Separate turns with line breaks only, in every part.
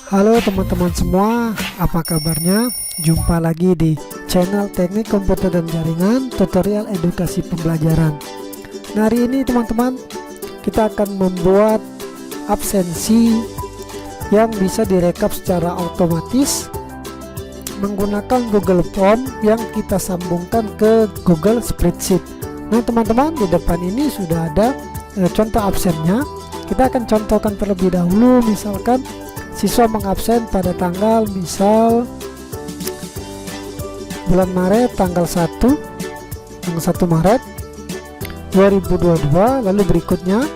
Halo teman-teman semua, apa kabarnya? Jumpa lagi di channel Teknik Komputer dan Jaringan, tutorial edukasi pembelajaran. Nah, hari ini teman-teman, kita akan membuat absensi yang bisa direkap secara otomatis menggunakan Google Form yang kita sambungkan ke Google Spreadsheet. Nah teman-teman, di depan ini sudah ada contoh absennya. Kita akan contohkan terlebih dahulu. Misalkan siswa mengabsen pada tanggal misal bulan Maret tanggal 1 Maret 2022. Lalu berikutnya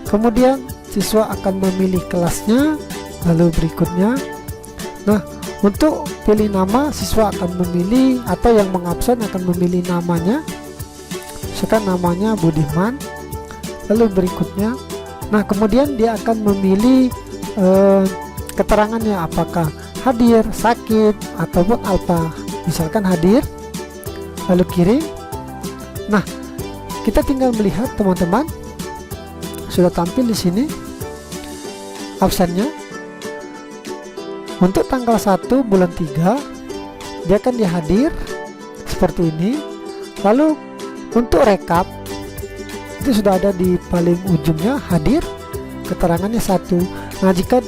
kemudian siswa akan memilih kelasnya. Lalu berikutnya, nah untuk pilih nama, siswa akan memilih atau yang mengabsen akan memilih namanya. Misalkan namanya Budiman. Lalu berikutnya, nah kemudian dia akan memilih keterangannya, apakah hadir, sakit, ataupun apa. Misalkan hadir, lalu kirim. Nah, kita tinggal melihat teman-teman, sudah tampil di sini absennya. Untuk tanggal 1 bulan 3 dia akan dihadir seperti ini. Lalu untuk rekap itu sudah ada di paling ujungnya, hadir, keterangannya 1. Nah, jika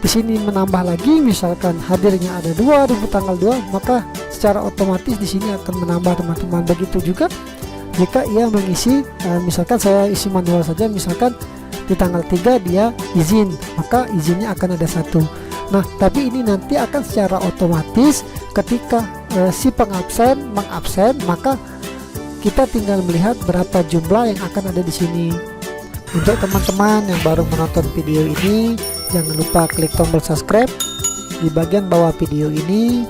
di sini menambah lagi, misalkan hadirnya ada 2 di tanggal 2, maka secara otomatis di sini akan menambah teman-teman. Begitu juga jika ia mengisi, misalkan saya isi manual saja, misalkan di tanggal 3 dia izin, maka izinnya akan ada 1. Nah, tapi ini nanti akan secara otomatis ketika si pengabsen mengabsen, maka kita tinggal melihat berapa jumlah yang akan ada di sini. Untuk teman-teman yang baru menonton video ini, jangan lupa klik tombol subscribe di bagian bawah video ini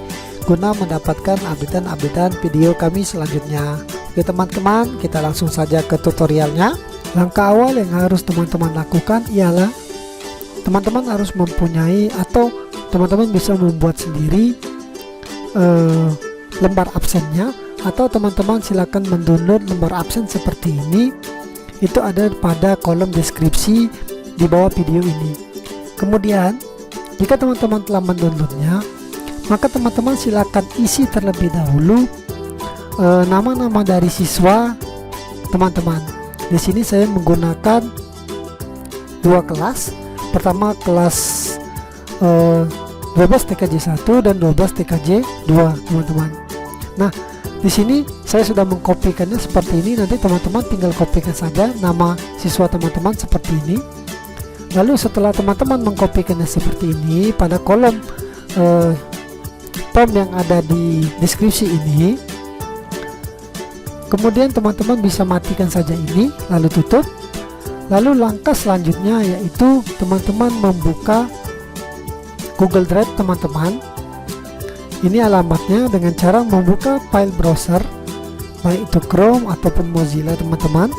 guna mendapatkan update-update video kami selanjutnya. Oke teman-teman, kita langsung saja ke tutorialnya. Langkah awal yang harus teman-teman lakukan ialah teman-teman harus mempunyai atau teman-teman bisa membuat sendiri lembar absennya, atau teman-teman silakan mendownload lembar absen seperti ini. Itu ada pada kolom deskripsi di bawah video ini. Kemudian jika teman-teman telah mendownloadnya, maka teman-teman silakan isi terlebih dahulu nama-nama dari siswa teman-teman. Di sini saya menggunakan 2 kelas. Pertama kelas 12 TKJ 1 dan 12 TKJ 2 teman-teman. Nah, di sini saya sudah mengkopikannya seperti ini. Nanti teman-teman tinggal kopikan saja nama siswa teman-teman seperti ini. Lalu setelah teman-teman mengkopikannya seperti ini, pada kolom form yang ada di deskripsi ini, kemudian teman-teman bisa matikan saja ini, lalu tutup. Lalu langkah selanjutnya yaitu teman-teman membuka Google Drive teman-teman. Ini alamatnya dengan cara membuka file browser, baik itu Chrome ataupun Mozilla teman-teman,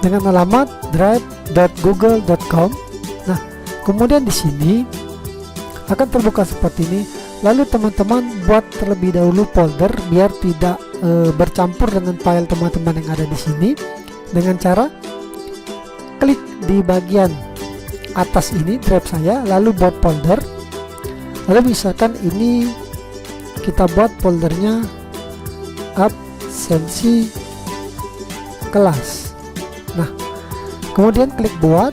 dengan alamat drive.google.com. Nah, kemudian di sini akan terbuka seperti ini. Lalu teman-teman buat terlebih dahulu folder biar tidak bercampur dengan file teman-teman yang ada di sini, dengan cara klik di bagian atas ini drive saya, lalu buat folder. Lalu misalkan ini kita buat foldernya absensi kelas. Nah, kemudian klik buat.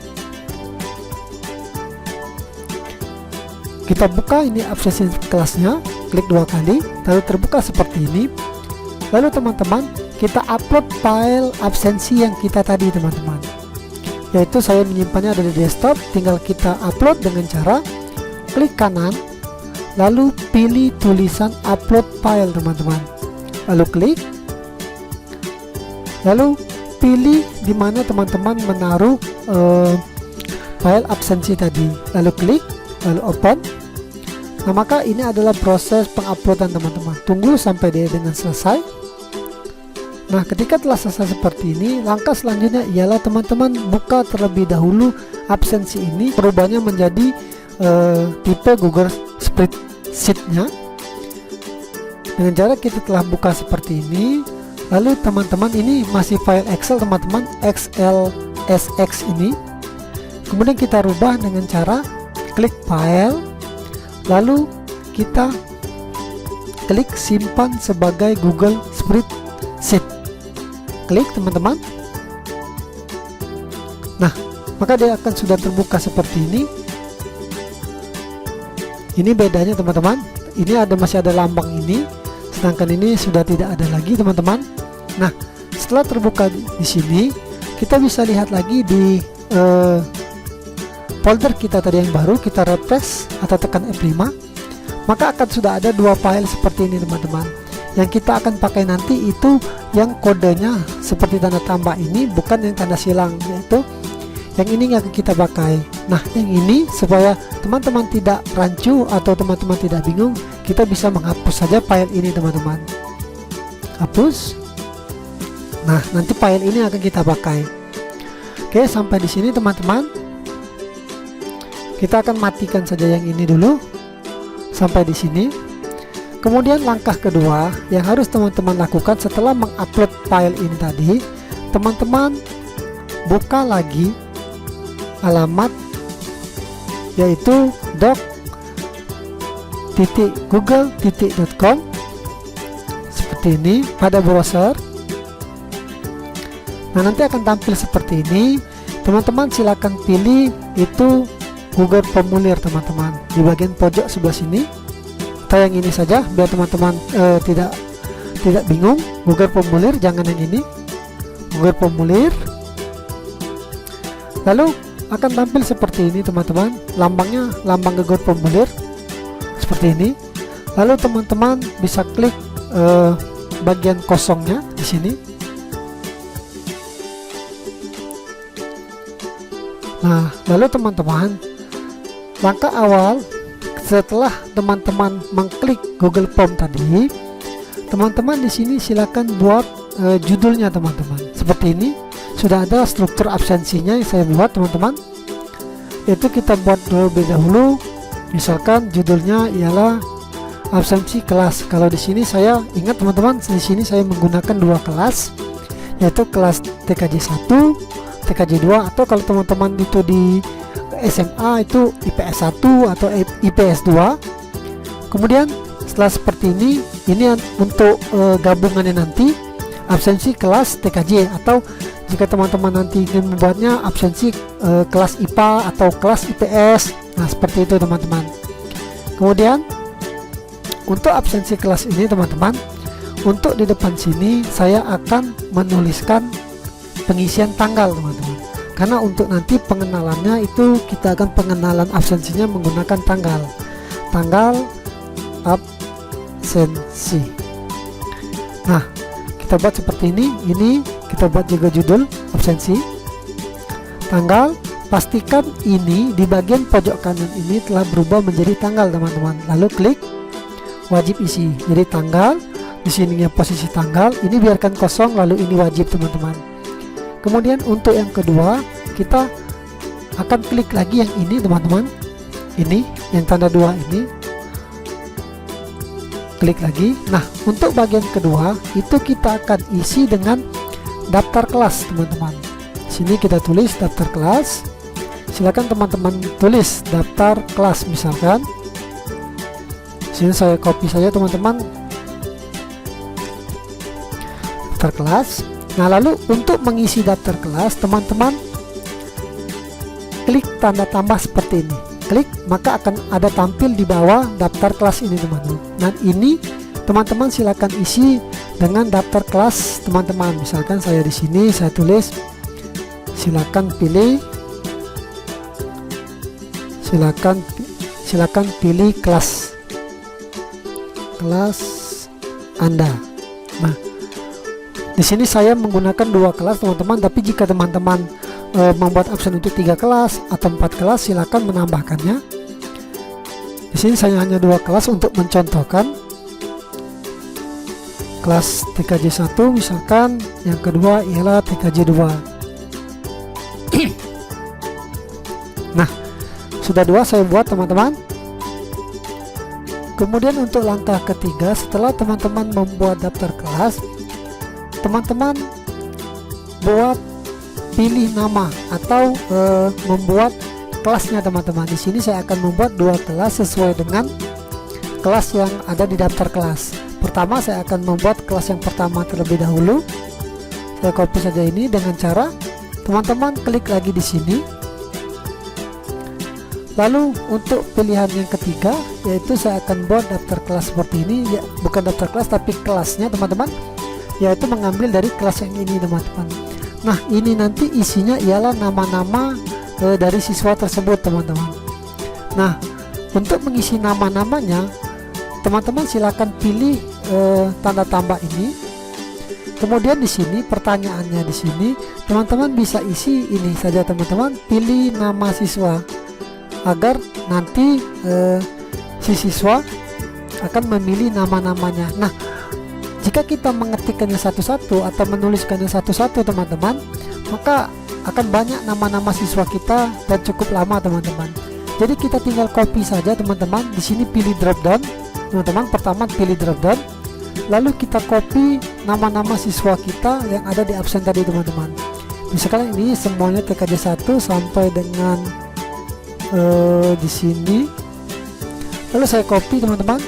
Kita buka ini absensi kelasnya, klik 2 kali, lalu terbuka seperti ini. Lalu teman-teman, kita upload file absensi yang kita tadi teman-teman, yaitu saya menyimpannya ada di desktop. Tinggal kita upload dengan cara klik kanan, lalu pilih tulisan upload file teman-teman, lalu klik, lalu pilih di mana teman-teman menaruh file absensi tadi, lalu klik, lalu open. Nah, maka ini adalah proses penguploadan teman-teman. Tunggu sampai dia dengan selesai. Nah, ketika telah selesai seperti ini, langkah selanjutnya ialah teman-teman buka terlebih dahulu absensi ini, perubahannya menjadi tipe Google Spreadsheet-nya. Dengan cara kita telah buka seperti ini, lalu teman-teman ini masih file Excel teman-teman, XLSX ini. Kemudian kita rubah dengan cara klik file, lalu kita klik simpan sebagai Google Spreadsheet. Klik teman-teman. Nah, maka dia akan sudah terbuka seperti ini. Ini bedanya teman-teman. Ini masih ada lambang ini, sedangkan ini sudah tidak ada lagi teman-teman. Nah, setelah terbuka di sini, kita bisa lihat lagi di folder kita tadi yang baru. Kita refresh atau tekan F5, maka akan sudah ada dua file seperti ini teman-teman. Yang kita akan pakai nanti itu yang kodenya seperti tanda tambah ini, bukan yang tanda silang, yaitu yang ini yang akan kita pakai. Nah, yang ini supaya teman-teman tidak rancu atau teman-teman tidak bingung, kita bisa menghapus saja file ini teman-teman. Hapus. Nah, nanti file ini akan kita pakai. Oke, sampai di sini teman-teman. Kita akan matikan saja yang ini dulu sampai di sini. Kemudian langkah kedua yang harus teman-teman lakukan setelah mengupload file ini tadi, teman-teman buka lagi alamat yaitu doc.google.com seperti ini pada browser. Nah, nanti akan tampil seperti ini. Teman-teman silakan pilih itu Google Formulir teman-teman di bagian pojok sebelah sini, atau yang ini saja biar teman-teman tidak bingung. Google Formulir, jangan yang ini, Google Formulir. Lalu akan tampil seperti ini teman-teman, lambangnya lambang Google Formulir seperti ini. Lalu teman-teman bisa klik bagian kosongnya di sini. Nah, lalu teman-teman, langkah awal setelah teman-teman mengklik Google Form tadi, teman-teman di sini silakan buat judulnya teman-teman. Seperti ini sudah ada struktur absensinya yang saya buat teman-teman. Itu kita buat terlebih dahulu. Misalkan judulnya ialah absensi kelas. Kalau di sini saya ingat teman-teman, di sini saya menggunakan dua kelas, yaitu kelas TKJ 1, TKJ 2, atau kalau teman-teman itu di SMA itu IPS 1 atau IPS 2. Kemudian setelah seperti ini untuk gabungannya nanti absensi kelas TKJ, atau jika teman-teman nanti ingin membuatnya absensi kelas IPA atau kelas IPS. Nah, seperti itu teman-teman. Kemudian untuk absensi kelas ini teman-teman, untuk di depan sini saya akan menuliskan pengisian tanggal teman-teman, karena untuk nanti pengenalannya itu kita akan pengenalan absensinya menggunakan tanggal absensi. Nah, kita buat seperti ini kita buat juga judul absensi, tanggal. Pastikan ini di bagian pojok kanan ini telah berubah menjadi tanggal teman-teman. Lalu klik wajib isi, jadi tanggal di sininya posisi tanggal, ini biarkan kosong, lalu ini wajib teman-teman. Kemudian untuk yang kedua kita akan klik lagi yang ini teman-teman, ini yang tanda 2 ini, klik lagi. Nah, untuk bagian kedua itu kita akan isi dengan daftar kelas teman-teman. Sini kita tulis daftar kelas. Silakan teman-teman tulis daftar kelas, misalkan sini saya copy saja teman-teman, daftar kelas. Nah, lalu untuk mengisi daftar kelas teman-teman klik tanda tambah seperti ini, klik, maka akan ada tampil di bawah daftar kelas ini teman-teman. Nah, ini teman-teman silakan isi dengan daftar kelas teman-teman. Misalkan saya di sini saya tulis silakan pilih kelas Anda. Nah, di sini saya menggunakan 2 kelas teman-teman, tapi jika teman-teman membuat absen untuk 3 kelas atau 4 kelas, silakan menambahkannya. Di sini saya hanya 2 kelas untuk mencontohkan. Kelas TKJ 1 misalkan, yang kedua ialah TKJ 2. Nah, sudah 2 saya buat teman-teman. Kemudian untuk langkah ketiga, setelah teman-teman membuat daftar kelas, teman-teman buat pilih nama atau membuat kelasnya teman-teman. Di sini saya akan membuat dua kelas sesuai dengan kelas yang ada di daftar kelas. Pertama saya akan membuat kelas yang pertama terlebih dahulu. Saya copy saja ini dengan cara teman-teman klik lagi di sini. Lalu untuk pilihan yang ketiga, yaitu saya akan buat daftar kelas seperti ini, ya bukan daftar kelas tapi kelasnya teman-teman, yaitu mengambil dari kelas yang ini teman-teman. Nah ini nanti isinya ialah nama-nama dari siswa tersebut teman-teman. Nah untuk mengisi nama-namanya teman-teman silakan pilih tanda tambah ini. Kemudian di sini pertanyaannya, di sini teman-teman bisa isi ini saja teman-teman, pilih nama siswa, agar nanti si siswa akan memilih nama-namanya. Nah jika kita mengetikkannya satu-satu atau menuliskannya satu-satu teman-teman, maka akan banyak nama-nama siswa kita dan cukup lama teman-teman. Jadi kita tinggal copy saja teman-teman. Di sini pilih drop down teman-teman, pertama pilih drop down, lalu kita copy nama-nama siswa kita yang ada di absen tadi teman-teman. Misalkan ini semuanya TKJ 1 sampai dengan di sini. Lalu saya copy teman-teman,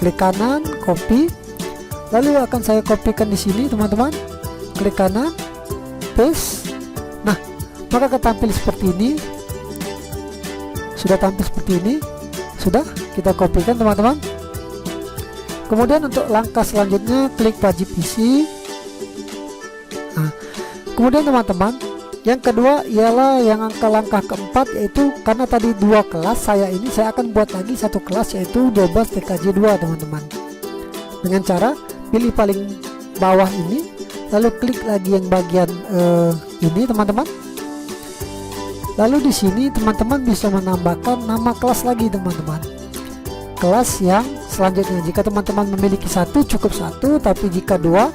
klik kanan copy, lalu akan saya kopikan di sini teman-teman, klik kanan paste. Nah maka akan tampil seperti ini. Sudah tampil seperti ini, sudah kita kopikan teman-teman. Kemudian untuk langkah selanjutnya klik wajib isi. Nah kemudian teman-teman, yang kedua ialah yang langkah keempat, yaitu karena tadi dua kelas, saya akan buat lagi satu kelas, yaitu 12 TKJ 2 teman-teman. Dengan cara pilih paling bawah ini, lalu klik lagi yang bagian ini teman-teman. Lalu di sini teman-teman bisa menambahkan nama kelas lagi teman-teman, kelas yang selanjutnya. Jika teman-teman memiliki satu cukup satu, tapi jika dua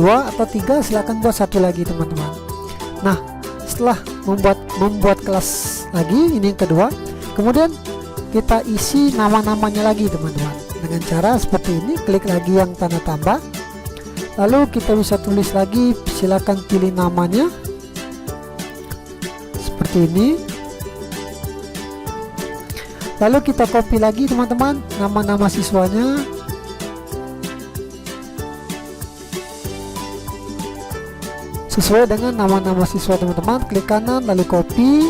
atau tiga silakan buat satu lagi teman-teman. Nah setelah membuat kelas lagi, ini yang kedua, kemudian kita isi nama-namanya lagi teman-teman dengan cara seperti ini. Klik lagi yang tanda tambah, lalu kita bisa tulis lagi, silakan pilih namanya seperti ini. Lalu kita copy lagi teman-teman nama-nama siswanya. Sesuai dengan nama-nama siswa teman-teman, klik kanan lalu copy.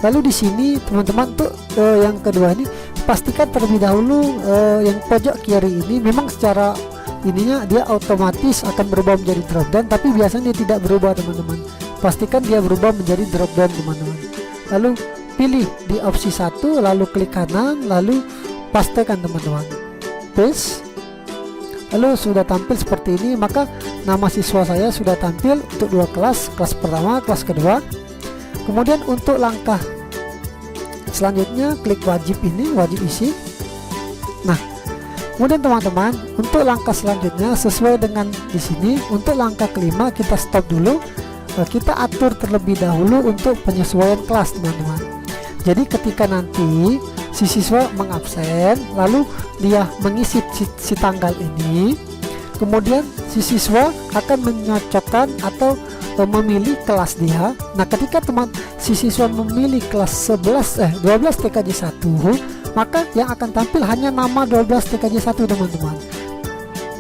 Lalu di sini teman-teman untuk yang kedua ini pastikan terlebih dahulu yang pojok kiri ini memang secara ininya dia otomatis akan berubah menjadi drop down, tapi biasanya dia tidak berubah teman-teman. Pastikan dia berubah menjadi drop down teman-teman. Lalu pilih di opsi 1, lalu klik kanan, lalu pastekan teman-teman, paste. Lalu sudah tampil seperti ini, maka nama siswa saya sudah tampil untuk dua kelas, kelas pertama, kelas kedua. Kemudian untuk langkah selanjutnya klik wajib ini, wajib isi. Nah kemudian teman-teman untuk langkah selanjutnya sesuai dengan di sini, untuk langkah kelima kita stop dulu. Kita atur terlebih dahulu untuk penyesuaian kelas teman-teman. Jadi ketika nanti si siswa mengabsen, lalu dia mengisi si tanggal ini, kemudian si siswa akan menyocokkan atau memilih kelas dia. Nah ketika si siswa memilih kelas 12 TKJ 1, maka yang akan tampil hanya nama 12 TKJ 1 teman-teman.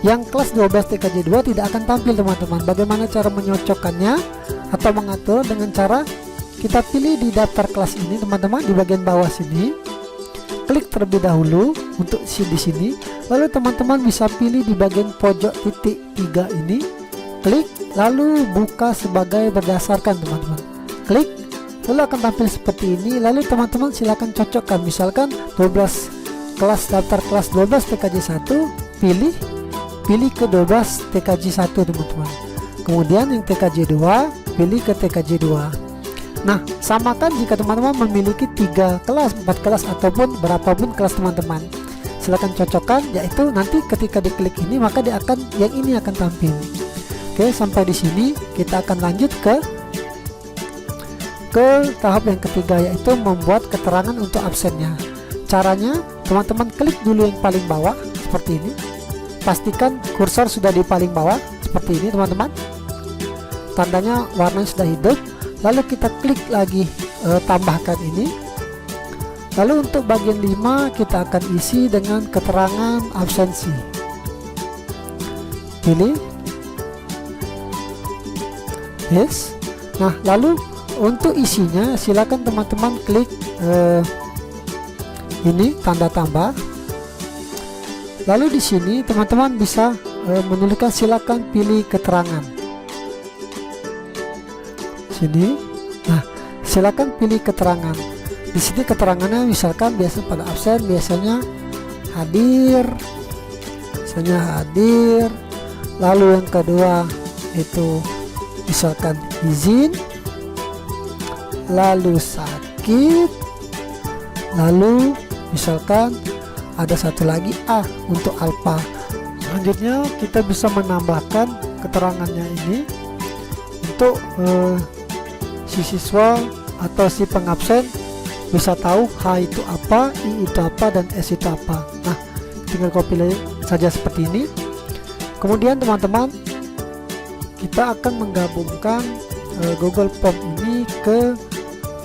Yang kelas 12 TKJ 2 tidak akan tampil teman-teman. Bagaimana cara menyocokkannya atau mengatur? Dengan cara kita pilih di daftar kelas ini teman-teman, di bagian bawah sini, klik terlebih dahulu untuk di sini. Lalu teman-teman bisa pilih di bagian pojok titik 3 ini, klik lalu buka sebagai berdasarkan teman-teman. Klik lalu akan tampil seperti ini. Lalu teman-teman silakan cocokkan, misalkan 12 kelas, daftar kelas 12 TKJ 1, pilih ke 12 TKJ 1 teman-teman. Kemudian yang TKJ 2 pilih ke TKJ 2. Nah samakan jika teman-teman memiliki 3 kelas, 4 kelas ataupun berapapun kelas teman-teman, silahkan cocokkan, yaitu nanti ketika diklik ini maka dia akan, yang ini akan tampil. Oke, sampai di sini kita akan lanjut ke tahap yang ketiga, yaitu membuat keterangan untuk absennya. Caranya teman-teman klik dulu yang paling bawah seperti ini. Pastikan kursor sudah di paling bawah seperti ini teman-teman. tandanya warnanya sudah hidup, lalu kita klik lagi tambahkan ini. Lalu untuk bagian 5 kita akan isi dengan keterangan absensi. Pilih yes. Nah, lalu untuk isinya silakan teman-teman klik ini tanda tambah. Lalu di sini teman-teman bisa menuliskan silakan pilih keterangan. Sini. Nah, silakan pilih keterangan. Di sini keterangannya misalkan biasa pada absen biasanya hadir, misalnya hadir. Lalu yang kedua itu misalkan izin, lalu sakit, lalu misalkan ada satu lagi untuk alfa. Selanjutnya kita bisa menambahkan keterangannya ini untuk si siswa atau si pengabsen bisa tahu H itu apa, I itu apa, dan S itu apa. Nah, tinggal copy saja seperti ini. Kemudian teman-teman, kita akan menggabungkan Google Form ini ke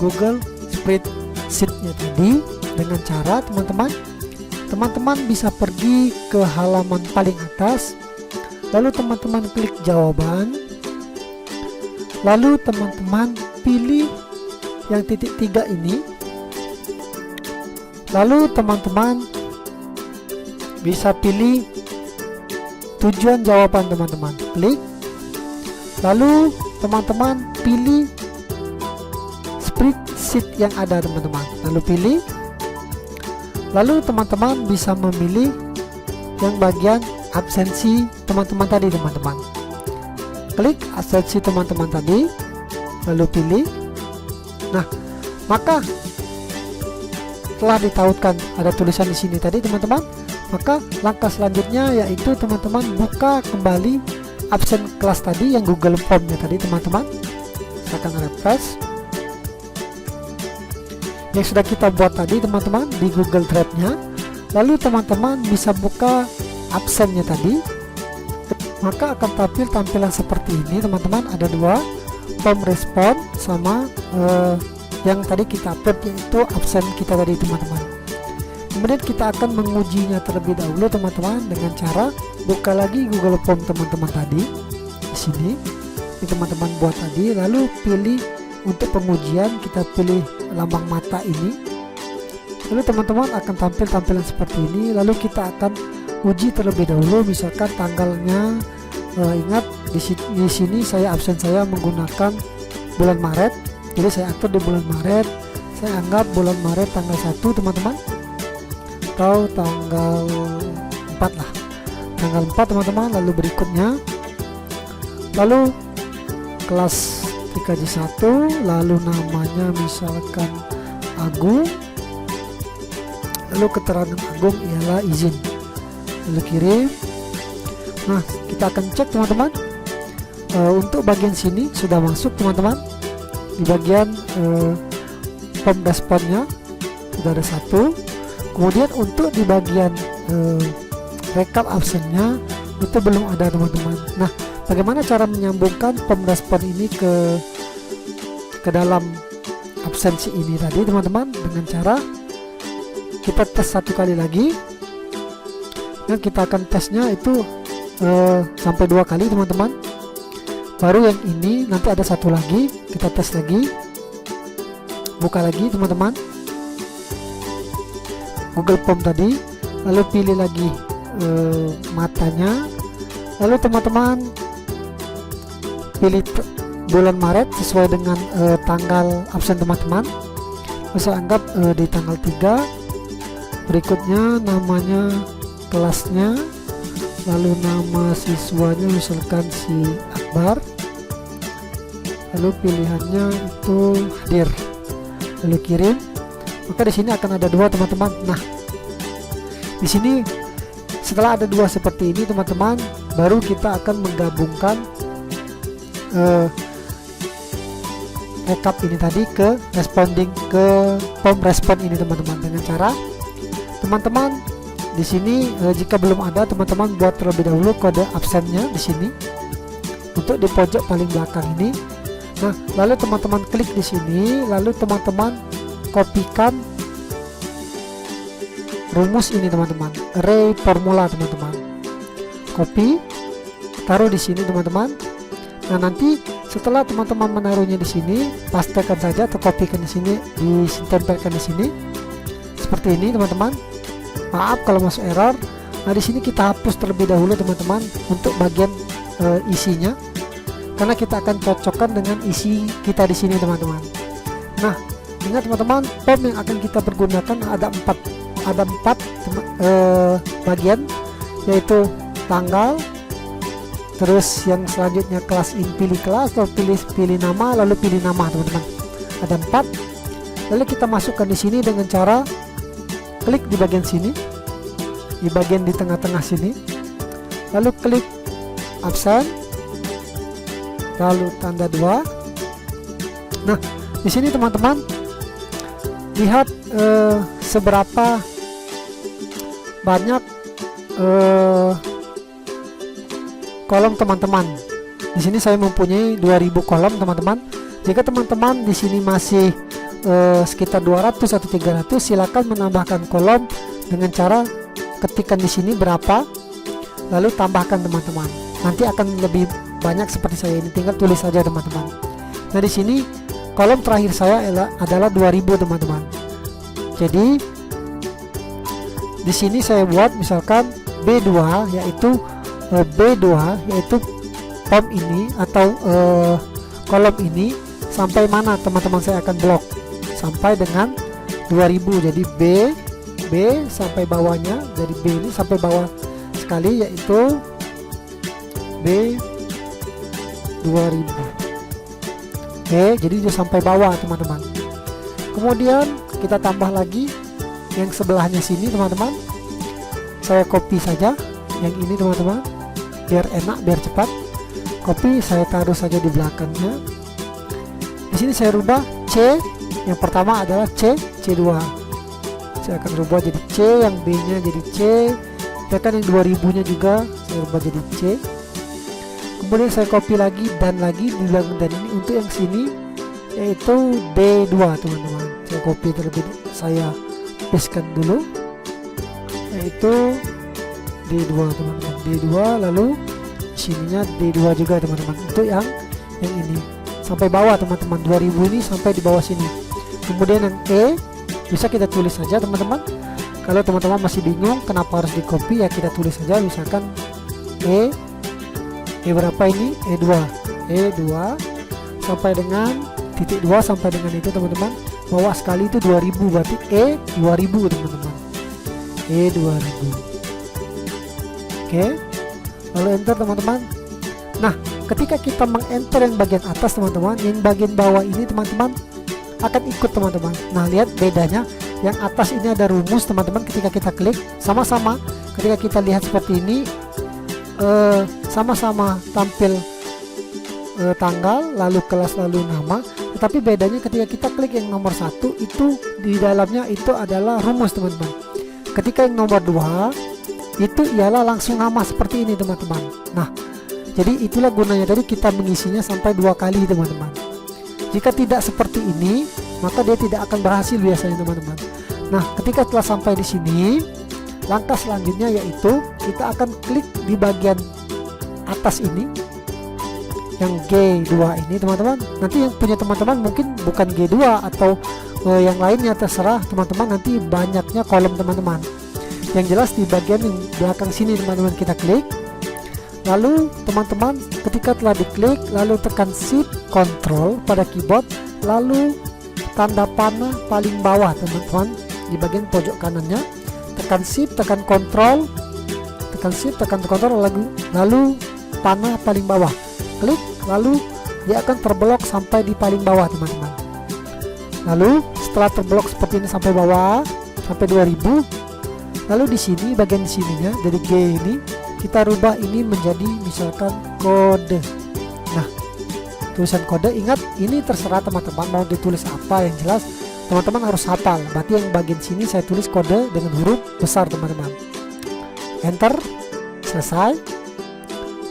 Google Spreadsheet-nya tadi dengan cara teman-teman bisa pergi ke halaman paling atas, lalu teman-teman klik jawaban, lalu teman-teman pilih yang titik 3 ini. Lalu teman-teman bisa pilih tujuan jawaban teman-teman, klik. Lalu teman-teman pilih spreadsheet yang ada teman-teman, lalu pilih. Lalu teman-teman bisa memilih yang bagian absensi teman-teman tadi teman-teman. Klik absensi teman-teman tadi, lalu pilih. Nah, maka telah ditautkan ada tulisan di sini tadi teman-teman, maka langkah selanjutnya yaitu teman-teman buka kembali absen kelas tadi yang Google Form-nya tadi teman-teman. Silakan refresh yang sudah kita buat tadi teman-teman di Google Drive-nya. Lalu teman-teman bisa buka absennya tadi, maka akan tampil tampilan seperti ini teman-teman. Ada dua, form respon sama yang tadi kita upload yaitu absen kita tadi teman-teman. Kemudian kita akan mengujinya terlebih dahulu teman-teman dengan cara buka lagi Google Form teman-teman tadi di sini. Ini teman-teman buat tadi, lalu pilih untuk pengujian, kita pilih lambang mata ini. Lalu teman-teman akan tampil tampilan seperti ini. Lalu kita akan uji terlebih dahulu, misalkan tanggalnya. Ingat di sini saya absen saya menggunakan bulan Maret. Jadi saya atur di bulan Maret, saya anggap bulan Maret tanggal 1 teman-teman, atau tanggal 4 lah, tanggal 4 teman-teman. Lalu berikutnya, lalu kelas 3J1, lalu namanya misalkan Agung, lalu keterangan Agung ialah izin, lalu kirim. Nah, kita akan cek teman-teman, untuk bagian sini sudah masuk teman-teman. Di bagian form responnya sudah ada 1. Kemudian untuk di bagian rekap absennya itu belum ada teman-teman. Nah, bagaimana cara menyambungkan form respon ini ke dalam absensi ini tadi teman-teman? Dengan cara kita tes satu kali lagi. Dan kita akan tesnya itu sampai 2 kali teman-teman. Baru yang ini nanti ada satu lagi, kita tes lagi, buka lagi teman-teman Google Form tadi, lalu pilih lagi matanya, lalu teman-teman pilih bulan Maret sesuai dengan tanggal absen teman-teman. Saya anggap di tanggal 3. Berikutnya namanya, kelasnya, lalu nama siswanya misalkan si Akbar, lalu pilihannya itu hadir, lalu kirim. Maka di sini akan ada 2 teman-teman. Nah, di sini setelah ada 2 seperti ini teman-teman, baru kita akan menggabungkan rekap ini tadi ke responding ke form respon ini teman-teman, dengan cara teman-teman di sini jika belum ada teman-teman buat terlebih dahulu kode absennya di sini. untuk di pojok paling belakang ini. Nah, lalu teman-teman klik di sini, lalu teman-teman kopikan rumus ini teman-teman, array formula teman-teman. Copy, taruh di sini teman-teman. Nah, nanti setelah teman-teman menaruhnya di sini, pastekan saja atau kopikan di sini, ditempelkan di sini. Seperti ini teman-teman. Maaf kalau masuk error. Nah, di sini kita hapus terlebih dahulu teman-teman untuk bagian isinya, karena kita akan cocokkan dengan isi kita di sini teman-teman. Nah, ingat teman-teman, form yang akan kita pergunakan ada empat bagian, yaitu tanggal, terus yang selanjutnya kelas in, pilih kelas, lalu pilih nama, lalu pilih nama teman-teman. Ada 4. Lalu kita masukkan di sini dengan cara klik di bagian sini, di bagian di tengah-tengah sini, lalu klik absen, lalu tanda 2. Nah, di sini teman-teman lihat seberapa banyak kolom teman-teman. Di sini saya mempunyai 2000 kolom teman-teman. Jika teman-teman di sini masih sekitar 200 atau 300, silakan menambahkan kolom dengan cara ketikkan di sini berapa, lalu tambahkan teman-teman. Nanti akan lebih banyak seperti saya ini, tinggal tulis saja teman-teman. Nah, di sini kolom terakhir saya adalah 2000 teman-teman. Jadi di sini saya buat misalkan B2, yaitu form ini atau kolom ini sampai mana teman-teman saya akan blok sampai dengan 2000. Jadi B sampai bawahnya, jadi B ini sampai bawah sekali, yaitu B 2000. Oke, jadi dia sampai bawah teman-teman. Kemudian kita tambah lagi yang sebelahnya sini teman-teman. Saya copy saja yang ini teman-teman, biar enak, biar cepat. Copy, saya taruh saja di belakangnya. Di sini saya rubah C, yang pertama adalah C2. Saya akan rubah jadi C, yang B nya jadi C, ya kan, yang 2000 nya juga saya rubah jadi C. Kemudian saya copy lagi di belakang dan ini untuk yang sini, yaitu D2 teman-teman. Saya copy terlebih, saya pastekan dulu, yaitu D2 teman-teman. D2, lalu sininya D2 juga teman-teman. Untuk yang ini sampai bawah teman-teman, 2000 ini sampai di bawah sini. Kemudian yang E bisa kita tulis saja teman-teman. Kalau teman-teman masih bingung kenapa harus di copy, ya kita tulis saja, misalkan E berapa ini, E2 sampai dengan titik 2 sampai dengan itu teman-teman. Bawah sekali itu 2000, berarti E2000 teman-teman, E2000. Oke, lalu enter teman-teman. Nah, ketika kita meng-enter yang bagian atas teman-teman, yang bagian bawah ini teman-teman akan ikut teman-teman. Nah, lihat bedanya, yang atas ini ada rumus teman-teman. Ketika kita klik, sama-sama ketika kita lihat seperti ini, sama-sama tampil tanggal, lalu kelas, lalu nama. Tetapi bedanya ketika kita klik yang nomor 1, itu di dalamnya itu adalah rumus teman-teman. Ketika yang nomor 2 itu ialah langsung nama seperti ini teman-teman. Nah, jadi itulah gunanya tadi kita mengisinya sampai 2 kali teman-teman. Jika tidak seperti ini, maka dia tidak akan berhasil biasanya teman-teman. Nah, ketika telah sampai di sini, langkah selanjutnya yaitu kita akan klik di bagian atas ini, yang G2 ini teman-teman. Nanti yang punya teman-teman mungkin bukan G2 atau yang lainnya, terserah teman-teman, nanti banyaknya kolom teman-teman. Yang jelas di bagian yang belakang sini teman-teman kita klik. Lalu teman-teman ketika telah diklik, lalu tekan Shift Ctrl pada keyboard, lalu tanda panah paling bawah teman-teman di bagian pojok kanannya, tekan Shift, tekan Ctrl, tekan Shift, tekan Ctrl, lalu panah paling bawah, klik, lalu dia akan terblok sampai di paling bawah teman-teman. Lalu setelah terblok seperti ini sampai bawah, sampai 2000, lalu di sini bagian di sininya dari G ini kita rubah ini menjadi misalkan kode. Nah, tulisan kode, ingat ini terserah teman-teman mau ditulis apa, yang jelas teman-teman harus hafal. Berarti yang bagian sini saya tulis kode dengan huruf besar teman-teman. Enter, selesai.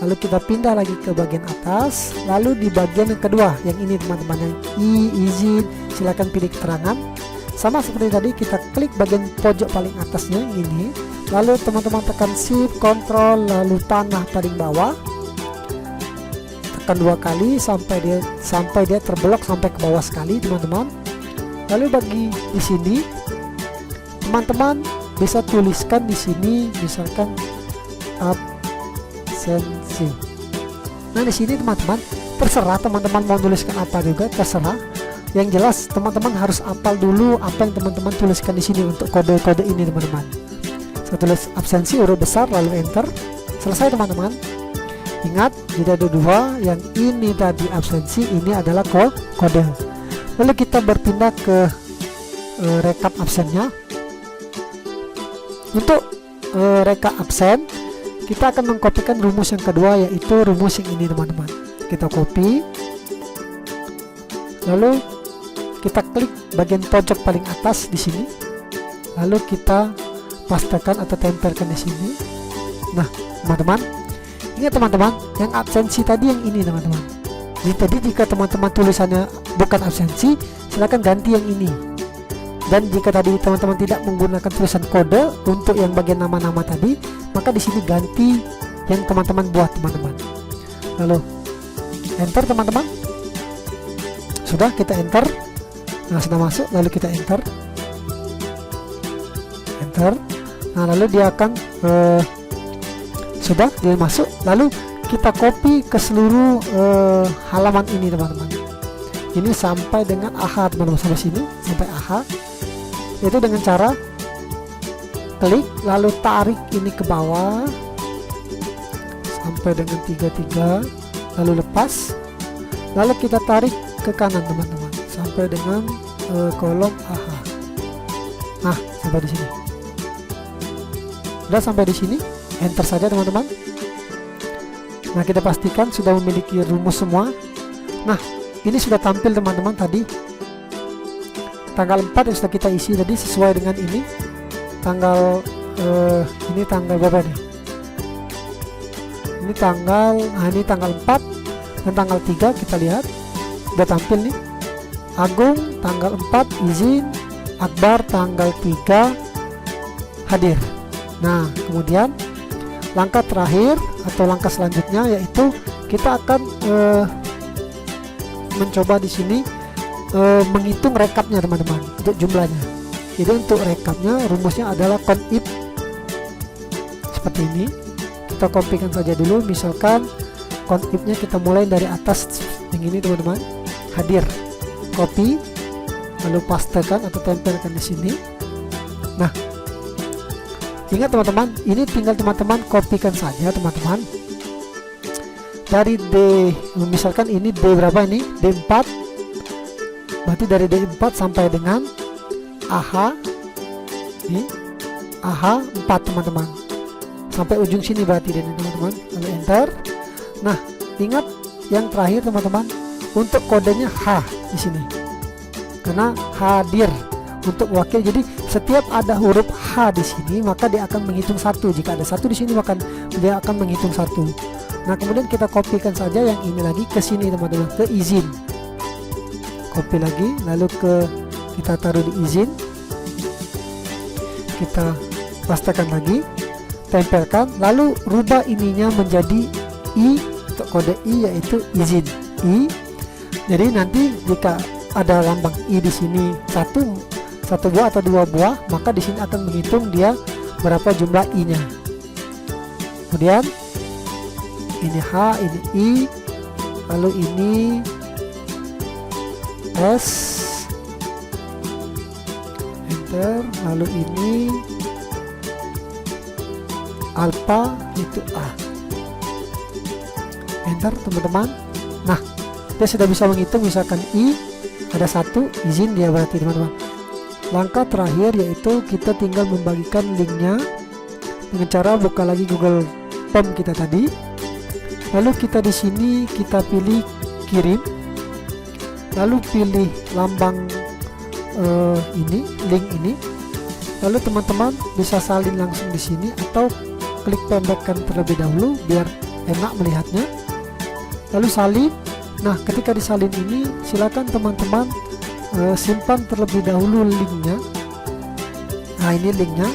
lalu kita pindah lagi ke bagian atas, lalu di bagian yang kedua yang ini teman-teman, yang izin, silakan pilih keterangan. Sama seperti tadi, kita klik bagian pojok paling atasnya yang ini, lalu teman-teman tekan shift, control, lalu panah paling bawah, tekan 2 kali sampai dia terblok sampai ke bawah sekali teman-teman. Lalu bagi di sini teman-teman bisa tuliskan di sini misalkan absensi. Nah di sini teman-teman terserah teman-teman mau tuliskan apa juga, terserah. Yang jelas teman-teman harus hafal dulu apa yang teman-teman tuliskan di sini untuk kode-kode ini teman-teman. Saya tulis absensi huruf besar lalu enter. Selesai teman-teman. Ingat tidak ada dua, yang ini tadi absensi, ini adalah kode. Lalu kita berpindah ke rekap absennya. Untuk rekap absen kita akan mengkopikan rumus yang kedua, yaitu rumus yang ini teman-teman. Kita copy, lalu kita klik bagian pojok paling atas di sini, lalu kita pastekan atau tempelkan di sini. Nah teman-teman, ingat teman-teman, yang absensi tadi yang ini teman-teman. Jadi tadi jika teman-teman tulisannya bukan absensi, silakan ganti yang ini. Dan jika tadi teman-teman tidak menggunakan tulisan kode untuk yang bagian nama-nama tadi, maka di sini ganti yang teman-teman buat teman-teman. Lalu enter teman-teman. Sudah, kita enter. Nah sudah masuk, lalu kita enter. Nah lalu dia akan sudah dia masuk, lalu kita copy ke seluruh halaman ini teman-teman. Ini sampai dengan AHA teman-teman, sampai sini sampai AHA. Itu dengan cara klik lalu tarik ini ke bawah sampai dengan 33, lalu lepas, lalu kita tarik ke kanan teman-teman sampai dengan kolom AHA. Nah sampai di sini. Sudah sampai di sini, enter saja teman-teman. Nah kita pastikan sudah memiliki rumus semua. Nah ini sudah tampil teman-teman tadi. Tanggal 4 yang sudah kita isi tadi sesuai dengan ini. Tanggal ini tanggal berapa nih? Ini tanggal, nah ini tanggal 4 dan tanggal 3 kita lihat sudah tampil nih. Agung tanggal 4 izin, Akbar tanggal 3 hadir. Nah kemudian langkah terakhir atau langkah selanjutnya yaitu kita akan mencoba di sini menghitung rekapnya teman-teman untuk jumlahnya. Jadi untuk rekapnya rumusnya adalah count if seperti ini. Kita kopikan saja dulu, misalkan count if-nya kita mulai dari atas yang ini teman-teman, hadir, copy, lalu pastekan atau tempelkan di sini. Nah ingat teman-teman, ini tinggal teman-teman kopikan saja teman-teman dari D, misalkan ini D berapa ini, D4, berarti dari D4 sampai dengan AH ini AH 4 teman-teman, sampai ujung sini berarti ini teman-teman, lalu enter. Nah ingat yang terakhir teman-teman, untuk kodenya H di sini karena hadir untuk wakil. Jadi setiap ada huruf H di sini maka dia akan menghitung 1. Jika ada 1 di sini maka dia akan menghitung 1. Nah kemudian kita kopikan saja yang ini lagi ke sini teman-teman, ke izin. Copy lagi, lalu kita taruh di izin, kita pastekan lagi, tempelkan, lalu rubah ininya menjadi I untuk kode I, yaitu izin I. Jadi nanti jika ada lambang I di sini satu buah atau 2 buah, maka di sini akan menghitung dia berapa jumlah I-nya. Kemudian ini H, ini I, lalu ini S, enter, lalu ini alpha, itu A, enter teman-teman. Nah dia sudah bisa menghitung, misalkan I ada 1, izin dia berarti teman-teman. Langkah terakhir yaitu kita tinggal membagikan linknya dengan cara buka lagi Google Form kita tadi, lalu kita di sini kita pilih kirim, lalu pilih lambang ini, link ini, lalu teman-teman bisa salin langsung di sini atau klik pendekkan terlebih dahulu biar enak melihatnya. Lalu salin. Nah, ketika disalin ini silakan teman-teman simpan terlebih dahulu linknya. Nah, ini linknya.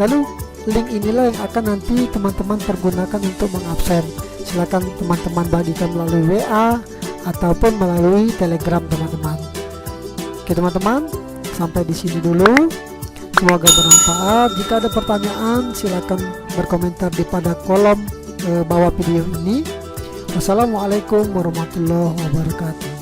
Lalu link inilah yang akan nanti teman-teman pergunakan untuk mengabsen. Silakan teman-teman bagikan melalui WA ataupun melalui Telegram teman-teman. Oke teman-teman, sampai di sini dulu. Semoga bermanfaat. Jika ada pertanyaan silakan berkomentar di pada kolom bawah video ini. Wassalamualaikum warahmatullahi wabarakatuh.